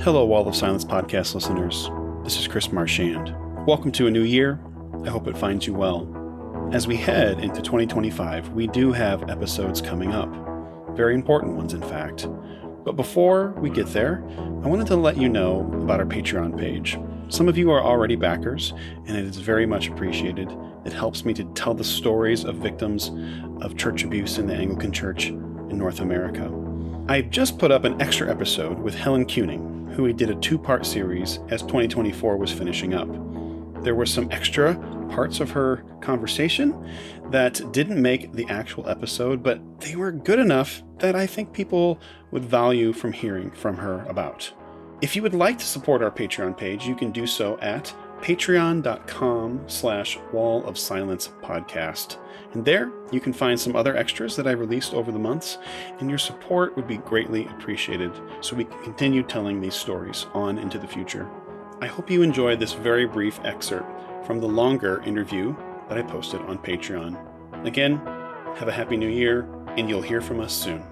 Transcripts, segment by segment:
Hello, Wall of Silence podcast listeners. This is Chris Marchand. Welcome to a new year. I hope it finds you well. As we head into 2025, we do have episodes coming up. Very important ones, in fact. But before we get there, I wanted to let you know about our Patreon page. Some of you are already backers, and it is very much appreciated. It helps me to tell the stories of victims of church abuse in the Anglican Church in North America. I just put up an extra episode with Helen Keuning, who we did a 2-part series as 2024 was finishing up. There were some extra parts of her conversation that didn't make the actual episode, but they were good enough that I think people would value from hearing from her about. If you would like to support our Patreon page, you can do so at patreon.com/Wall of Silence podcast. And there you can find some other extras that I released over the months, and your support would be greatly appreciated so we can continue telling these stories on into the future. I hope you enjoyed this very brief excerpt from the longer interview that I posted on Patreon. Again, have a happy new year, and you'll hear from us soon.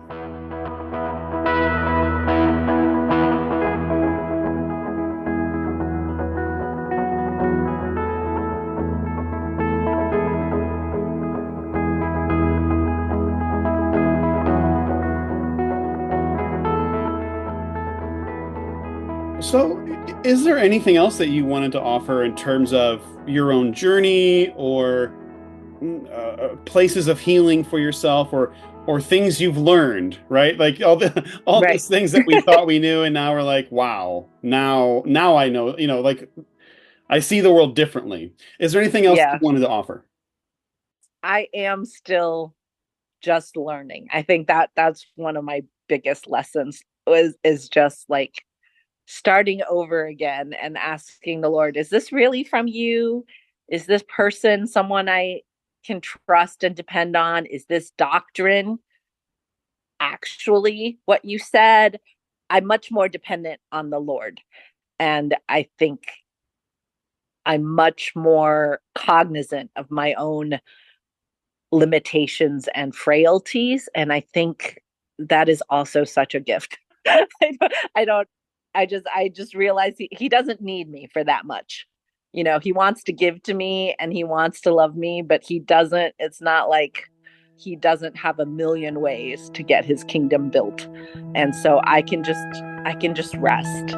So, is there anything else that you wanted to offer in terms of your own journey or places of healing for yourself or things you've learned, right? Like all Right. those things that we thought we knew, and now we're like, wow, now I know, like I see the world differently. Is there anything else you Yeah. wanted to offer? I am still just learning. I think that's one of my biggest lessons is just like starting over again and asking the Lord, is this really from you? Is this person someone I can trust and depend on? Is this doctrine actually what you said? I'm much more dependent on the Lord. And I think I'm much more cognizant of my own limitations and frailties. And I think that is also such a gift. I don't, I just realize he doesn't need me for that much. You know, he wants to give to me and he wants to love me, but it's not like he doesn't have a million ways to get his kingdom built. And so I can just rest.